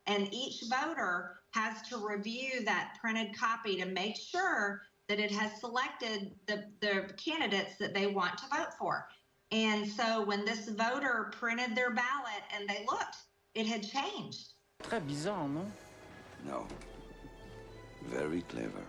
and each voter has to review that printed copy to make sure that it has selected the candidates that they want to vote for. And so when this voter printed their ballot and they looked, it had changed. Très bizarre, non? No. Very clever.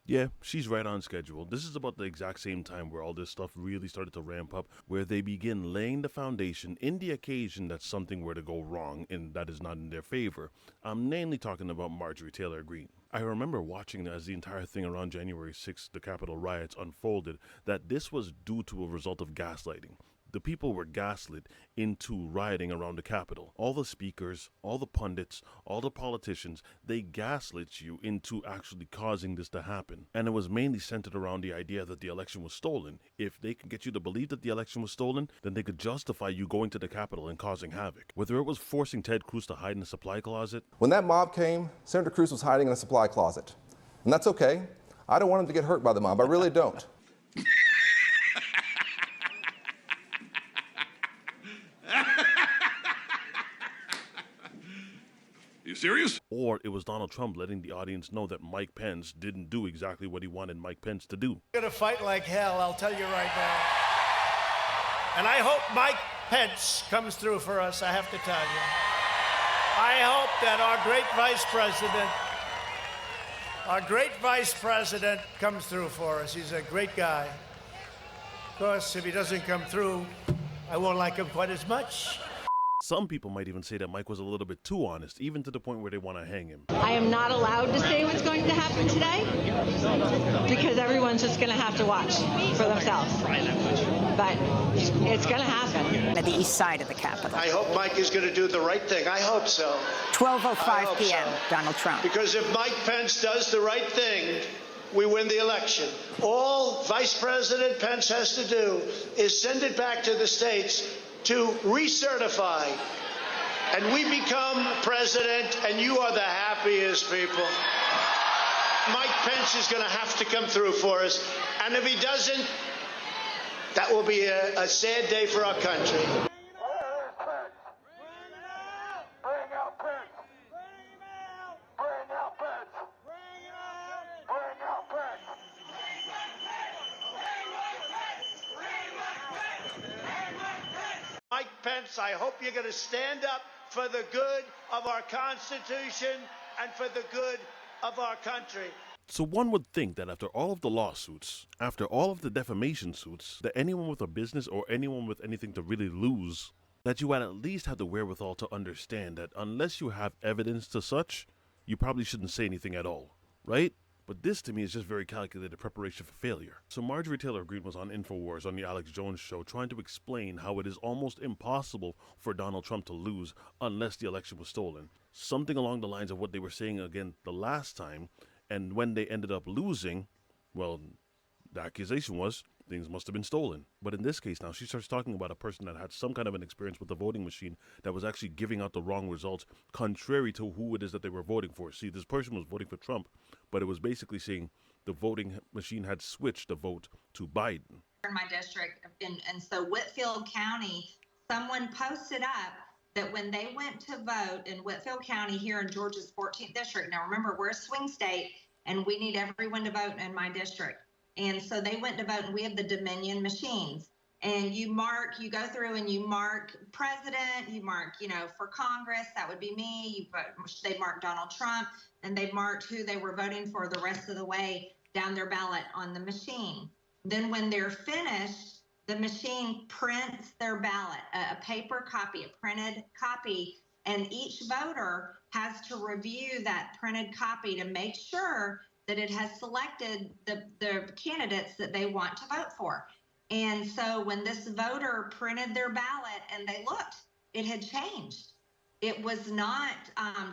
Yeah, she's right on schedule. This is about the exact same time where all this stuff really started to ramp up, where they begin laying the foundation in the occasion that something were to go wrong and that is not in their favor. I'm mainly talking about Marjorie Taylor Greene. I remember watching as the entire thing around January 6th, the Capitol riots unfolded, that this was due to a result of gaslighting. The people were gaslit into rioting around the Capitol. All the speakers, all the pundits, all the politicians, they gaslit you into actually causing this to happen. And it was mainly centered around the idea that the election was stolen. If they can get you to believe that the election was stolen, then they could justify you going to the Capitol and causing havoc. Whether it was forcing Ted Cruz to hide in a supply closet. When that mob came, Senator Cruz was hiding in a supply closet. And that's okay. I don't want him to get hurt by the mob. I really don't. You serious? Or it was Donald Trump letting the audience know that Mike Pence didn't do exactly what he wanted Mike Pence to do. We're gonna fight like hell, I'll tell you right now. And I hope Mike Pence comes through for us, I have to tell you. I hope that our great vice president comes through for us. He's a great guy. Of course, if he doesn't come through, I won't like him quite as much. Some people might even say that Mike was a little bit too honest, even to the point where they want to hang him. I am not allowed to say what's going to happen today because everyone's just going to have to watch for themselves. But it's going to happen. At the east side of the Capitol. I hope Mike is going to do the right thing. I hope so. 12:05 p.m., Donald Trump. Because if Mike Pence does the right thing, we win the election. All Vice President Pence has to do is send it back to the states to recertify, and we become president, and you are the happiest people. Mike Pence is going to have to come through for us, and if he doesn't, that will be a sad day for our country. Mike Pence, I hope you're going to stand up for the good of our Constitution and for the good of our country. So one would think that after all of the lawsuits, after all of the defamation suits, that anyone with a business or anyone with anything to really lose, that you would at least have the wherewithal to understand that unless you have evidence to such, you probably shouldn't say anything at all, right? But this to me is just very calculated preparation for failure. So Marjorie Taylor Greene was on InfoWars on the Alex Jones show trying to explain how it is almost impossible for Donald Trump to lose unless the election was stolen. Something along the lines of what they were saying again the last time, and when they ended up losing, well, the accusation was things must have been stolen. But in this case now, she starts talking about a person that had some kind of an experience with the voting machine that was actually giving out the wrong results contrary to who it is that they were voting for. See, this person was voting for Trump, but it was basically saying the voting machine had switched the vote to Biden. In my district, and so Whitfield County, someone posted up that when they went to vote in Whitfield County here in Georgia's 14th district, now remember, we're a swing state and we need everyone to vote in my district. And so they went to vote, and we have the Dominion machines. And you go through and you mark president, you mark, for Congress, that would be me. They marked Donald Trump, and they marked who they were voting for the rest of the way down their ballot on the machine. Then when they're finished, the machine prints their ballot, a paper copy, a printed copy, and each voter has to review that printed copy to make sure that it has selected the candidates that they want to vote for. And so when this voter printed their ballot and they looked, it had changed. It was not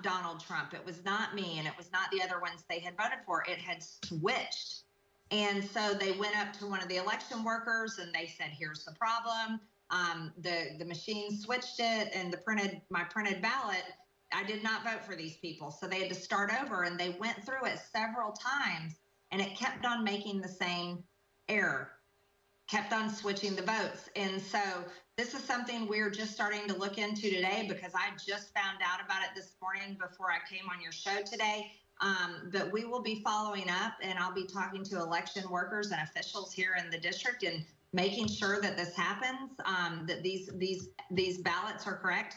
Donald Trump. It was not me. And it was not the other ones they had voted for. It had switched. And so they went up to one of the election workers and they said, here's the problem. The machine switched it, and my printed ballot, I did not vote for these people. So they had to start over, and they went through it several times, and it kept on making the same error, kept on switching the votes. And so this is something we're just starting to look into today, because I just found out about it this morning before I came on your show today. But we will be following up, and I'll be talking to election workers and officials here in the district and making sure that this happens, that these ballots are correct,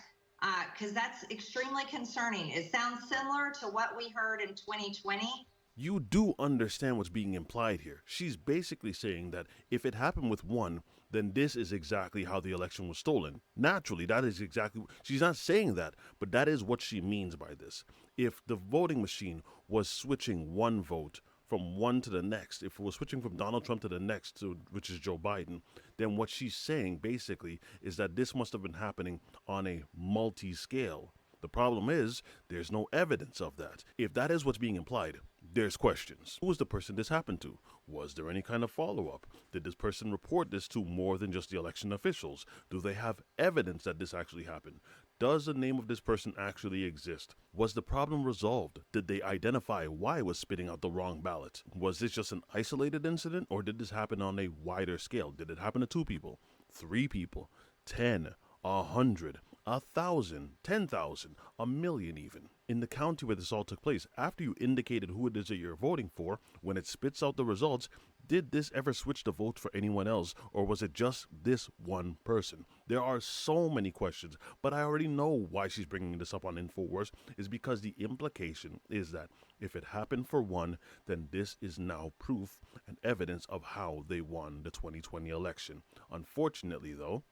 because that's extremely concerning. It sounds similar to what we heard in 2020. You do understand what's being implied here. She's basically saying that if it happened with one, then this is exactly how the election was stolen. Naturally, that is exactly, she's not saying that, but that is what she means by this. If the voting machine was switching one vote from one to the next, if it was switching from Donald Trump to the next, which is Joe Biden, then what she's saying basically is that this must have been happening on a multi-scale. The problem is, there's no evidence of that. If that is what's being implied, there's questions. Who was the person this happened to? Was there any kind of follow-up? Did this person report this to more than just the election officials? Do they have evidence that this actually happened? Does the name of this person actually exist? Was the problem resolved? Did they identify why it was spitting out the wrong ballot? Was this just an isolated incident, or did this happen on a wider scale? Did it happen to 2 people, 3 people, 10, 100? 1,000, 10,000, 1,000,000 even. In the county where this all took place, after you indicated who it is that you're voting for, when it spits out the results, did this ever switch the vote for anyone else, or was it just this one person? There are so many questions, but I already know why she's bringing this up on InfoWars, is because the implication is that if it happened for one, then this is now proof and evidence of how they won the 2020 election. Unfortunately, though,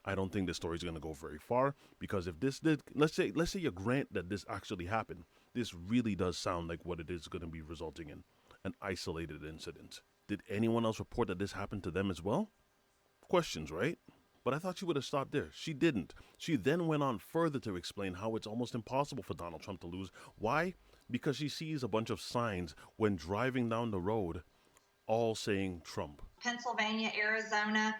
I don't think this story is going to go very far, because if this did, let's say you grant that this actually happened, this really does sound like what it is going to be resulting in, an isolated incident. Did anyone else report that this happened to them as well? Questions, right? But I thought she would have stopped there. She didn't. She then went on further to explain how it's almost impossible for Donald Trump to lose. Why? Because she sees a bunch of signs when driving down the road, all saying Trump. Pennsylvania, Arizona,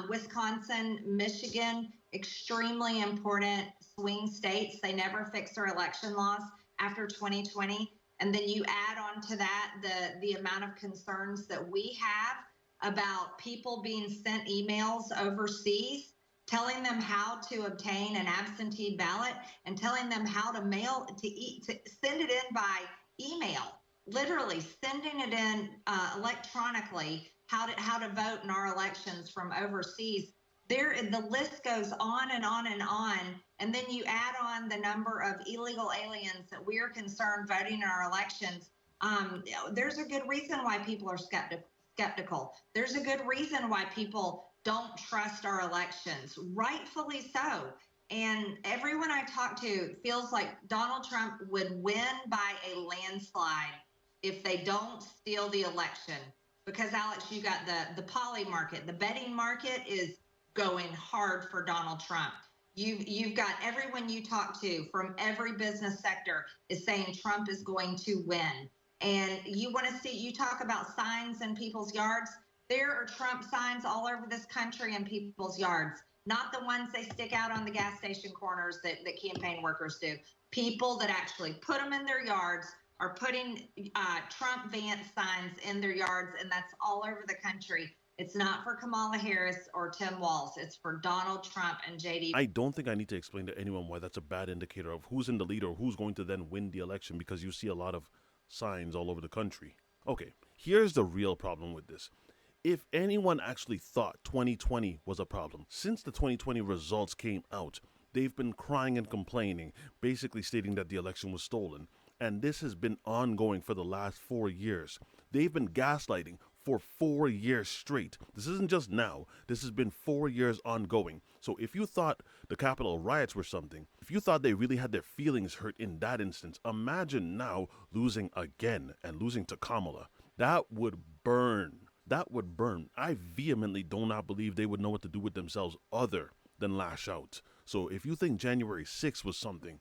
Wisconsin, Michigan, extremely important swing states. They never fix their election laws after 2020. And then you add on to that the amount of concerns that we have about people being sent emails overseas, telling them how to obtain an absentee ballot and telling them how to send it in by email, literally sending it in electronically, how to vote in our elections from overseas. The list goes on and on and on. And then you add on the number of illegal aliens that we are concerned voting in our elections. There's a good reason why people are skeptical. There's a good reason why people don't trust our elections, rightfully so. And everyone I talk to feels like Donald Trump would win by a landslide if they don't steal the election. Because, Alex, you got the poly market. The betting market is going hard for Donald Trump. You've got everyone you talk to from every business sector is saying Trump is going to win. And you talk about signs in people's yards. There are Trump signs all over this country in people's yards, not the ones they stick out on the gas station corners that campaign workers do. People that actually put them in their yards are putting Trump Vance signs in their yards, and that's all over the country. It's not for Kamala Harris or Tim Walz. It's for Donald Trump and JD. I don't think I need to explain to anyone why that's a bad indicator of who's in the lead or who's going to then win the election, because you see a lot of signs all over the country. Okay, here's the real problem with this. If anyone actually thought 2020 was a problem, since the 2020 results came out, they've been crying and complaining, basically stating that the election was stolen. And this has been ongoing for the last 4 years. They've been gaslighting for 4 years straight. This isn't just now. This has been 4 years ongoing. So if you thought the Capitol riots were something, if you thought they really had their feelings hurt in that instance, imagine now losing again and losing to Kamala. That would burn. That would burn. I vehemently do not believe they would know what to do with themselves other than lash out. So if you think January 6th was something,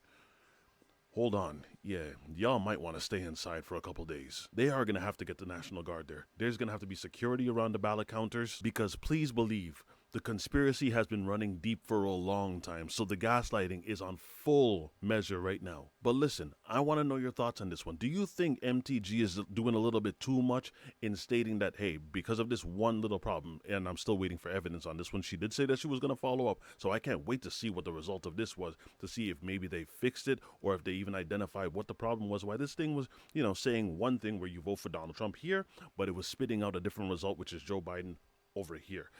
hold on. Yeah, y'all might want to stay inside for a couple days. They are going to have to get the National Guard there. There's going to have to be security around the ballot counters, because please believe The conspiracy has been running deep for a long time, so the gaslighting is on full measure right now. But listen, I want to know your thoughts on this one. Do you think MTG is doing a little bit too much in stating that, hey, because of this one little problem, and I'm still waiting for evidence on this one, she did say that she was going to follow up, so I can't wait to see what the result of this was, to see if maybe they fixed it, or if they even identified what the problem was, why this thing was, you know, saying one thing where you vote for Donald Trump here, but it was spitting out a different result, which is Joe Biden over here.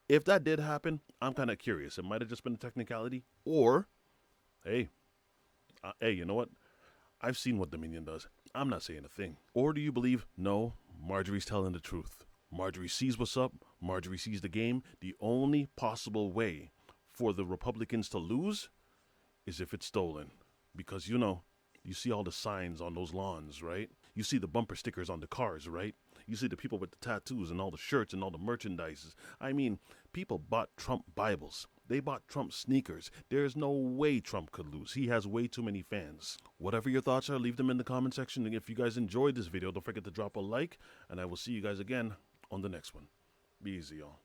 If that did happen, I'm kind of curious. It might have just been a technicality, or, hey, you know what? I've seen what Dominion does. I'm not saying a thing. Or do you believe, no, Marjorie's telling the truth? Marjorie sees what's up. Marjorie sees the game. The only possible way for the Republicans to lose is if it's stolen. Because, you know, you see all the signs on those lawns, right? You see the bumper stickers on the cars, right? You see the people with the tattoos and all the shirts and all the merchandises. I mean, people bought Trump Bibles. They bought Trump sneakers. There's no way Trump could lose. He has way too many fans. Whatever your thoughts are, leave them in the comment section. And if you guys enjoyed this video, don't forget to drop a like. And I will see you guys again on the next one. Be easy, y'all.